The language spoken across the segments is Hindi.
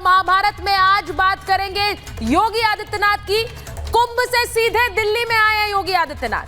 महाभारत में आज बात करेंगे योगी आदित्यनाथ की। कुंभ से सीधे दिल्ली में आए हैं योगी आदित्यनाथ।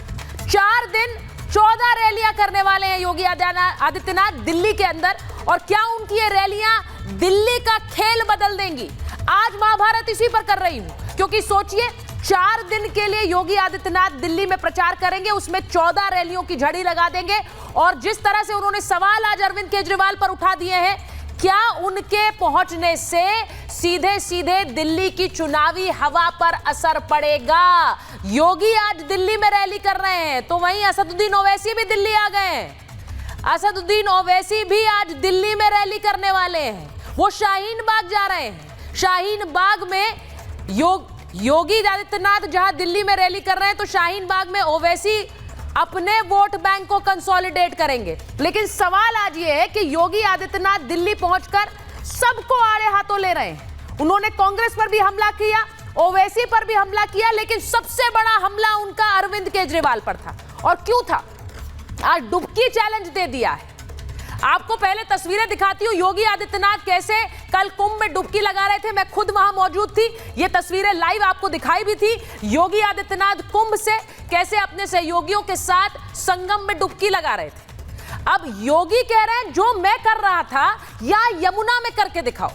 4 दिन 14 रैलियां करने वाले हैं योगी आदित्यनाथ दिल्ली के अंदर। और क्या उनकी ये रैलियां दिल्ली का खेल बदल देंगी? आज महाभारत इसी पर कर रही हूं, क्योंकि सोचिए 4 दिन के लिए योगी आदित्यनाथ दिल्ली में प्रचार करेंगे, उसमें 14 रैलियों की झड़ी लगा देंगे। और जिस तरह से उन्होंने सवाल आज अरविंद केजरीवाल पर उठा दिए हैं, क्या उनके पहुंचने से सीधे सीधे दिल्ली की चुनावी हवा पर असर पड़ेगा? योगी आज दिल्ली में रैली कर रहे हैं, तो वहीं असदुद्दीन ओवैसी भी दिल्ली आ गए हैं। असदुद्दीन ओवैसी भी आज दिल्ली में रैली करने वाले हैं। वो शाहीन बाग जा रहे हैं। शाहीन बाग में योगी आदित्यनाथ जहां दिल्ली में रैली कर रहे हैं, तो शाहीन बाग में ओवैसी अपने वोट बैंक को कंसोलिडेट करेंगे। लेकिन सवाल आज ये है कि योगी आदित्यनाथ दिल्ली पहुंचकर सबको आड़े हाथों ले रहे हैं। उन्होंने कांग्रेस पर भी हमला किया, ओवैसी पर भी हमला किया, लेकिन सबसे बड़ा हमला उनका अरविंद केजरीवाल पर था। और क्यों था? आज डुबकी चैलेंज दे दिया है। आपको पहले तस्वीरें दिखाती हूं, योगी आदित्यनाथ कैसे कल कुंभ में डुबकी लगा रहे थे। मैं खुद वहां मौजूद थी, ये तस्वीरें लाइव आपको दिखाई भी थी। योगी आदित्यनाथ कुंभ से कैसे अपने सहयोगियों के साथ संगम में डुबकी लगा रहे थे। अब योगी कह रहे हैं जो मैं कर रहा था या यमुना में करके दिखाओ।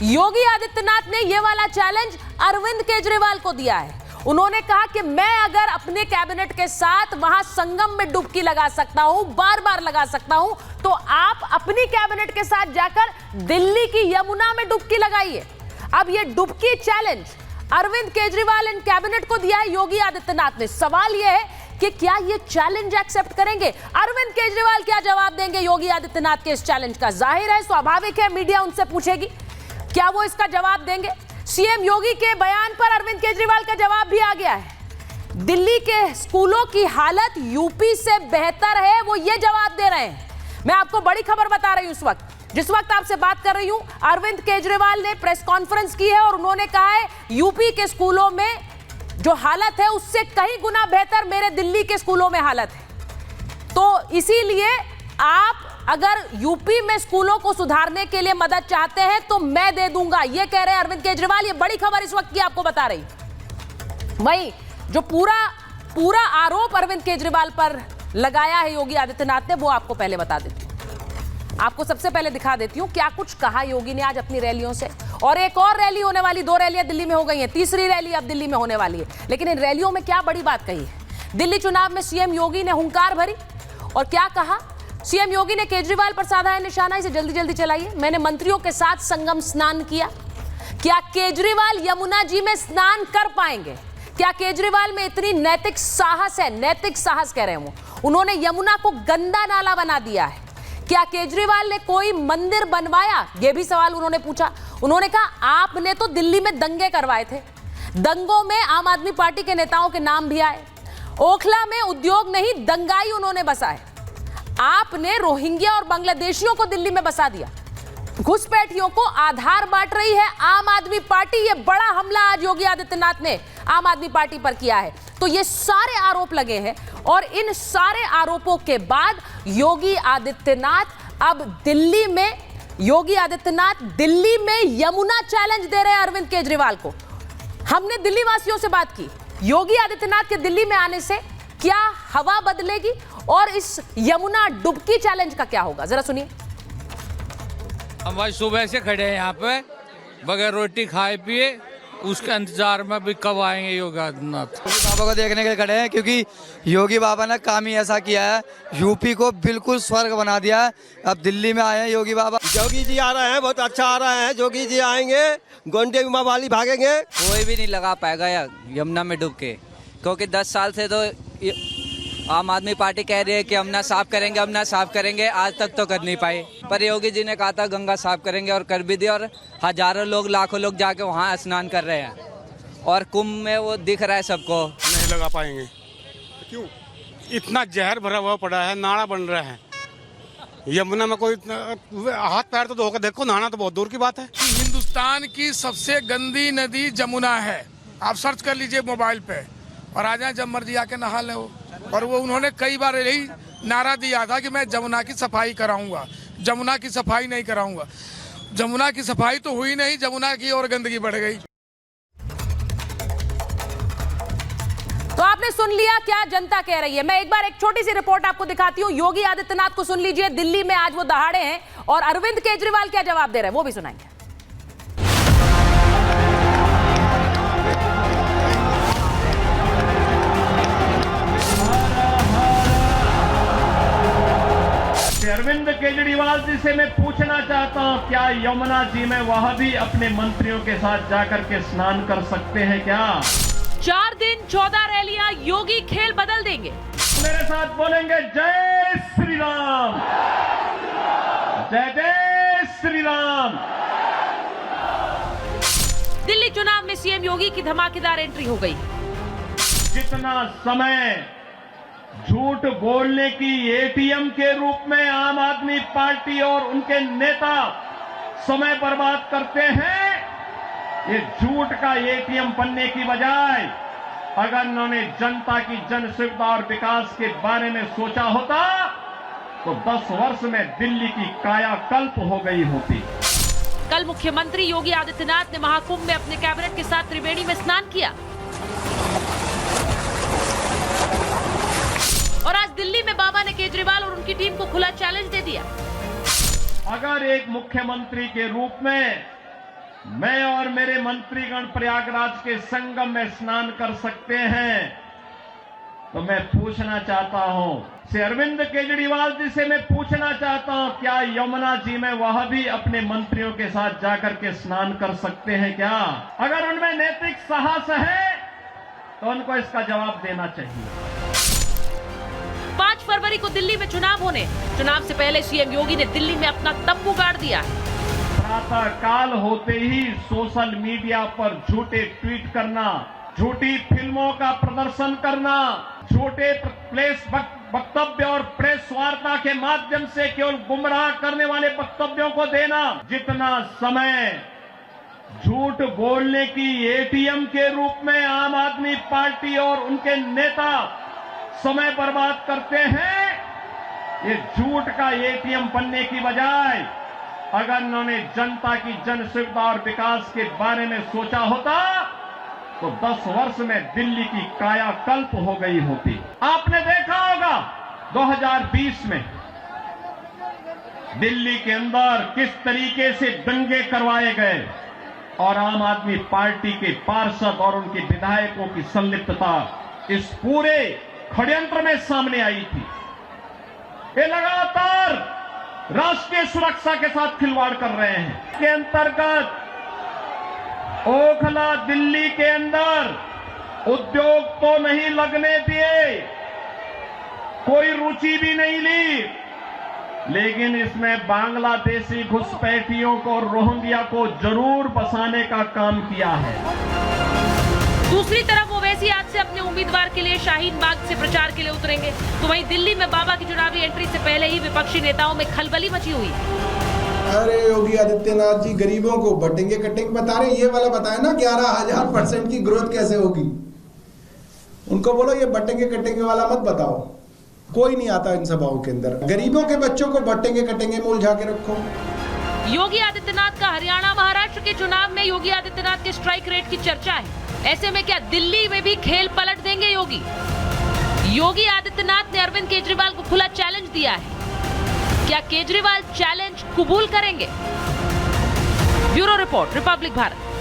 योगी आदित्यनाथ ने ये वाला चैलेंज अरविंद केजरीवाल को दिया है। उन्होंने कहा कि मैं अगर अपने कैबिनेट के साथ वहां संगम में डुबकी लगा सकता हूं, बार बार लगा सकता हूं, तो आप अपनी कैबिनेट के साथ जाकर दिल्ली की यमुना में डुबकी लगाइए। अब ये डुबकी challenge Arvind Kejriwal and cabinet को दिया है योगी आदित्यनाथ ने। सवाल यह है कि क्या ये चैलेंज एक्सेप्ट करेंगे? अरविंद केजरीवाल क्या जवाब देंगे योगी आदित्यनाथ के इस चैलेंज का? जाहिर है, स्वाभाविक है, मीडिया उनसे पूछेगी, क्या वो इसका जवाब देंगे? सीएम योगी के बयान पर अरविंद केजरीवाल का जवाब भी आ गया है। दिल्ली के स्कूलों की हालत यूपी से बेहतर है, वो ये जवाब दे रहे हैं। मैं आपको बड़ी खबर बता रही हूं। जिस वक्त आपसे बात कर रही हूं, अरविंद केजरीवाल ने प्रेस कॉन्फ्रेंस की है और उन्होंने कहा है यूपी के स्कूलों में जो हालत है उससे कहीं गुना बेहतर मेरे दिल्ली के स्कूलों में हालत है। तो इसीलिए आप अगर यूपी में स्कूलों को सुधारने के लिए मदद चाहते हैं तो मैं दे दूंगा, ये कह रहे हैं अरविंद केजरीवाल। ये बड़ी खबर इस वक्त की आपको बता रही। वहीं जो पूरा आरोप अरविंद केजरीवाल पर लगाया है योगी आदित्यनाथ ने, वो आपको पहले बता देती हूं। आपको सबसे पहले दिखा देती हूं क्या कुछ कहा योगी ने आज अपनी रैलियों से। और एक और रैली होने वाली, 2 रैलियां दिल्ली में हो गई हैं, तीसरी रैली अब दिल्ली में होने वाली है। लेकिन इन रैलियों में क्या बड़ी बात कही है? दिल्ली चुनाव में सीएम योगी ने हुंकार भरी और क्या कहा? सीएम योगी ने केजरीवाल पर साधा है निशाना, इसे जल्दी जल्दी चलाइए। मैंने मंत्रियों के साथ संगम स्नान किया। क्या केजरीवाल यमुना जी में स्नान कर पाएंगे? क्या केजरीवाल में इतनी नैतिक साहस है? नैतिक साहस कह रहे हैं वो। उन्होंने यमुना को गंदा नाला बना दिया है। क्या केजरीवाल ने कोई मंदिर बनवाया? यह भी सवाल उन्होंने पूछा। उन्होंने कहा आपने तो दिल्ली में दंगे करवाए थे, दंगों में आम आदमी पार्टी के नेताओं के नाम भी आए। ओखला में उद्योग नहीं, दंगाई उन्होंने बसाए। आपने रोहिंग्या और बांग्लादेशियों को दिल्ली में बसा दिया। घुसपैठियों को आधार बांट रही है आम आदमी पार्टी। ये बड़ा हमला आज योगी आदित्यनाथ ने आम आदमी पार्टी पर किया है। तो ये सारे आरोप लगे हैं और इन सारे आरोपों के बाद योगी आदित्यनाथ अब दिल्ली में यमुना चैलेंज दे रहे हैं अरविंद केजरीवाल को। हमने दिल्ली वासियों से बात की, योगी आदित्यनाथ के दिल्ली में आने से क्या हवा बदलेगी और इस यमुना डुबकी चैलेंज का क्या होगा, जरा सुनिए। हम भाई सुबह से खड़े हैं यहाँ पे, बगैर रोटी खाए पिए, उसके इंतजार में भी कब आएंगे योगी आदित्यनाथ। योगी बाबा को देखने के लिए खड़े हैं, क्योंकि योगी बाबा ने काम ही ऐसा किया है, यूपी को बिल्कुल स्वर्ग बना दिया है। अब दिल्ली में आए हैं योगी बाबा। योगी जी आ रहे हैं, बहुत अच्छा आ रहे हैं। योगी जी आएंगे, गोंडे की मवाली भागेंगे। कोई भी नहीं लगा पाएगा यमुना में डूब के, क्योंकि 10 साल से तो आम आदमी पार्टी कह रही है कि यमुना साफ करेंगे, यमुना साफ करेंगे, आज तक तो कर नहीं पाए। पर योगी जी ने कहा था गंगा साफ करेंगे और कर भी दिया, और हजारों लोग, लाखों लोग जाके वहाँ स्नान कर रहे हैं। और कुंभ में वो दिख रहा है सबको। नहीं लगा पाएंगे। क्यों? इतना जहर भरा हुआ पड़ा है, नाला बन रहा है यमुना में। कोई हाथ पैर तो धोकर देखो, नहाना तो बहुत दूर की बात है। हिंदुस्तान की सबसे गंदी नदी जमुना है। आप सर्च कर लीजिए मोबाइल पे और आ जाए, जब मर्जी आके नहा ले। और वो उन्होंने कई बार यही नारा दिया था कि मैं जमुना की सफाई कराऊंगा, जमुना की सफाई नहीं कराऊंगा। जमुना की सफाई तो हुई नहीं, जमुना की और गंदगी बढ़ गई। तो आपने सुन लिया क्या जनता कह रही है। मैं एक बार एक छोटी सी रिपोर्ट आपको दिखाती हूं। योगी आदित्यनाथ को सुन लीजिए, दिल्ली में आज वो दहाड़े हैं और अरविंद केजरीवाल क्या जवाब दे रहे हैं वो भी सुनाएंगे। अरविंद केजरीवाल जी से मैं पूछना चाहता हूं, क्या यमुना जी में वह भी अपने मंत्रियों के साथ जाकर के स्नान कर सकते हैं क्या? 4 दिन 14 रैलियां, योगी खेल बदल देंगे। मेरे साथ बोलेंगे जय श्री राम, जय जय श्री राम। दिल्ली चुनाव में सीएम योगी की धमाकेदार एंट्री हो गई। जितना समय झूठ बोलने की एटीएम के रूप में आम आदमी पार्टी और उनके नेता समय बर्बाद करते हैं, ये झूठ का एटीएम बनने की बजाय अगर उन्होंने जनता की जन सुविधा और विकास के बारे में सोचा होता तो 10 वर्ष में दिल्ली की कायाकल्प हो गई होती। कल मुख्यमंत्री योगी आदित्यनाथ ने महाकुंभ में अपने कैबिनेट के साथ त्रिवेणी में स्नान किया और आज दिल्ली में बाबा ने केजरीवाल और उनकी टीम को खुला चैलेंज दे दिया। अगर एक मुख्यमंत्री के रूप में मैं और मेरे मंत्रीगण प्रयागराज के संगम में स्नान कर सकते हैं तो मैं पूछना चाहता हूं, श्री अरविंद केजरीवाल जी से मैं पूछना चाहता हूं, क्या यमुना जी में वह भी अपने मंत्रियों के साथ जाकर के स्नान कर सकते हैं क्या? अगर उनमें नैतिक साहस है तो उनको इसका जवाब देना चाहिए। 5 फरवरी को दिल्ली में चुनाव होने, चुनाव से पहले सीएम योगी ने दिल्ली में अपना तंबू गाड़ दिया है। प्रातः काल होते ही सोशल मीडिया पर झूठे ट्वीट करना, झूठी फिल्मों का प्रदर्शन करना, झूठे प्रेस वक्तव्य और प्रेस वार्ता के माध्यम से केवल गुमराह करने वाले वक्तव्यों को देना, जितना समय झूठ बोलने की एटीएम के रूप में आम आदमी पार्टी और उनके नेता समय बर्बाद करते हैं, ये झूठ का एटीएम बनने की बजाय अगर उन्होंने जनता की जन सुविधा और विकास के बारे में सोचा होता तो 10 वर्ष में दिल्ली की कायाकल्प हो गई होती। आपने देखा होगा 2020 में दिल्ली के अंदर किस तरीके से दंगे करवाए गए और आम आदमी पार्टी के पार्षद और उनके विधायकों की संलिप्तता इस पूरे षड्यंत्र में सामने आई थी। ये लगातार राष्ट्रीय सुरक्षा के साथ खिलवाड़ कर रहे हैं। के अंतर्गत ओखला दिल्ली के अंदर उद्योग तो नहीं लगने दिए, कोई रुचि भी नहीं ली, लेकिन इसमें बांग्लादेशी घुसपैठियों को, रोहिंग्या को जरूर बसाने का काम किया है। दूसरी तरफ ओवैसी आज से अपने उम्मीदवार के लिए शाहीन बाग से प्रचार के लिए उतरेंगे, तो वहीं दिल्ली में बाबा की चुनावी एंट्री से पहले ही विपक्षी नेताओं में खलबली मची हुई। अरे योगी आदित्यनाथ जी गरीबों को बटेंगे कटेंगे बता रहे, ये वाला बताए ना 11,000% की ग्रोथ कैसे होगी। उनको बोलो ये बटेंगे कटेंगे वाला मत बताओ, कोई नहीं आता इन सभाओं के अंदर। गरीबों के बच्चों को बटेंगे कटेंगे में उलझा के रखो। योगी आदित्यनाथ का हरियाणा महाराष्ट्र के चुनाव में योगी आदित्यनाथ के स्ट्राइक रेट की चर्चा है। ऐसे में क्या दिल्ली में भी खेल पलट देंगे योगी? योगी आदित्यनाथ ने अरविंद केजरीवाल को खुला चैलेंज दिया है। क्या केजरीवाल चैलेंज कबूल करेंगे? Bureau report, Republic Bharat.